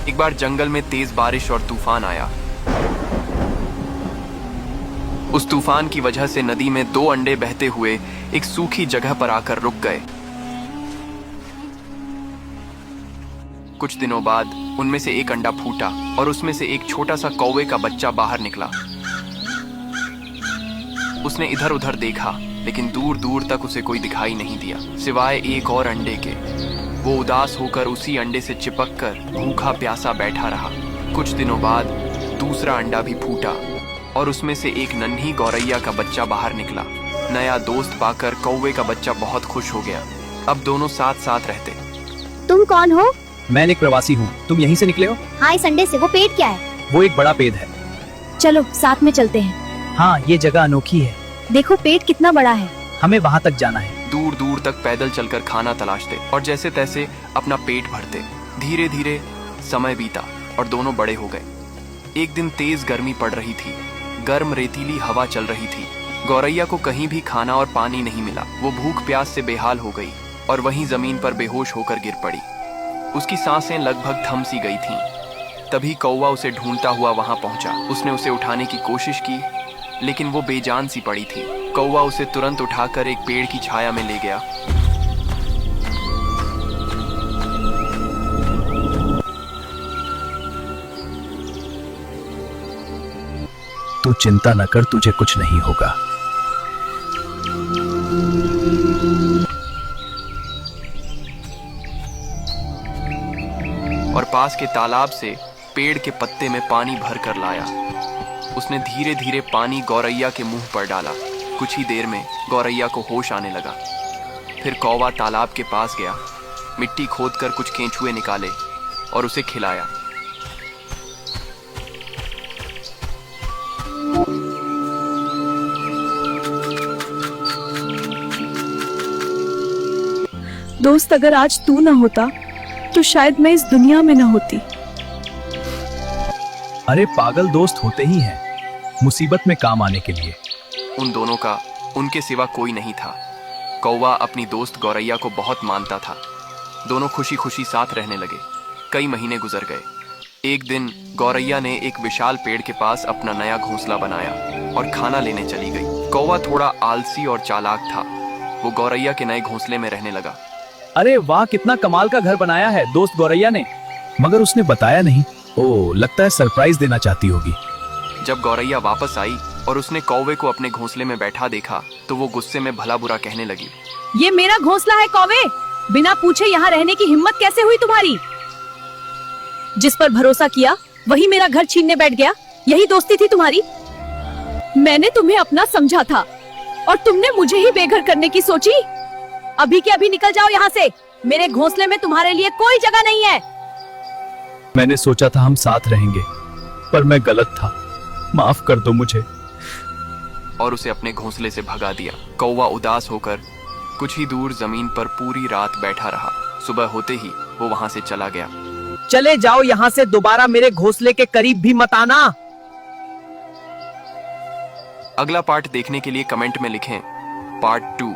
एक बार जंगल में तेज बारिश और तूफान आया। उस तूफान की वजह से नदी में 2 अंडे बहते हुए एक सूखी जगह पर आकर रुक गए। कुछ दिनों बाद उनमें से एक अंडा फूटा और उसमें से एक छोटा सा कौवे का बच्चा बाहर निकला। उसने इधर उधर देखा, लेकिन दूर दूर तक उसे कोई दिखाई नहीं दिया सिवाय एक और अंडे के। वो उदास होकर उसी अंडे से चिपक कर भूखा प्यासा बैठा रहा। कुछ दिनों बाद दूसरा अंडा भी फूटा और उसमें से एक नन्ही गौरैया का बच्चा बाहर निकला। नया दोस्त पाकर कौवे का बच्चा बहुत खुश हो गया। अब दोनों साथ साथ रहते। तुम कौन हो? मैं एक प्रवासी हूँ। तुम यहीं से निकले हो? हाँ, इस अंडे से। वो पेड़ क्या है? वो एक बड़ा पेड़ है। चलो साथ में चलते हैं। हाँ, ये जगह अनोखी है। देखो पेड़ कितना बड़ा है। हमें वहाँ तक जाना है। दूर दूर तक पैदल चलकर खाना तलाशते और जैसे तैसे अपना पेट भरते। धीरे धीरे समय बीता और दोनों बड़े हो गए। एक दिन तेज गर्मी पड़ रही थी। गर्म रेतीली हवा चल रही थी। गौरैया को कहीं भी खाना और पानी नहीं मिला। वो भूख प्यास से बेहाल हो गई और वहीं जमीन पर बेहोश होकर गिर पड़ी। उसकी सांसें लगभग थम सी गई थीं। तभी कौवा उसे ढूंढता हुआ वहां पहुंचा। उसने उसे उठाने की कोशिश की, लेकिन वो बेजान सी पड़ी थी। कौवा उसे तुरंत उठाकर एक पेड़ की छाया में ले गया। तू चिंता न कर, तुझे कुछ नहीं होगा। और पास के तालाब से पेड़ के पत्ते में पानी भर कर लाया। उसने धीरे धीरे पानी गौरैया के मुंह पर डाला। कुछ ही देर में गौरैया को होश आने लगा। फिर कौवा तालाब के पास गया, मिट्टी खोदकर कुछ केंचुए निकाले और उसे खिलाया। दोस्त, अगर आज तू ना होता तो शायद मैं इस दुनिया में ना होती। अरे पागल, दोस्त होते ही हैं मुसीबत में काम आने के लिए। उन दोनों का उनके सिवा कोई नहीं था। कौवा अपनी दोस्त गौरैया को बहुत मानता था। दोनों खुशी खुशी साथ रहने लगे। कई महीने गुजर गए। एक दिन गौरैया ने एक विशाल पेड़ के पास अपना नया घोंसला बनाया और खाना लेने चली गई। कौवा थोड़ा आलसी और चालाक था। वो गौरैया के नए घोंसले में रहने लगा। अरे वाह, कितना कमाल का घर बनाया है दोस्त गौरैया ने। मगर उसने बताया नहीं। ओह, लगता है सरप्राइज देना चाहती होगी। जब गौरैया वापस आई और उसने कौवे को अपने घोंसले में बैठा देखा तो वो गुस्से में भला बुरा कहने लगी। ये मेरा घोंसला है कौवे। बिना पूछे यहाँ रहने की हिम्मत कैसे हुई तुम्हारी? जिस पर भरोसा किया वही मेरा घर छीनने बैठ गया। यही दोस्ती थी तुम्हारी? मैंने तुम्हें अपना समझा था और तुमने मुझे ही बेघर करने की सोची। अभी के अभी निकल जाओ यहाँ से। मेरे घोंसले में तुम्हारे लिए कोई जगह नहीं है। मैंने सोचा था हम साथ रहेंगे, पर मैं गलत था। माफ कर दो मुझे। और उसे अपने घोंसले से भगा दिया। कौवा उदास होकर कुछ ही दूर जमीन पर पूरी रात बैठा रहा। सुबह होते ही वो वहां से चला गया। चले जाओ यहाँ से, दोबारा मेरे घोंसले के करीब भी मत आना। अगला पार्ट देखने के लिए कमेंट में लिखें पार्ट 2।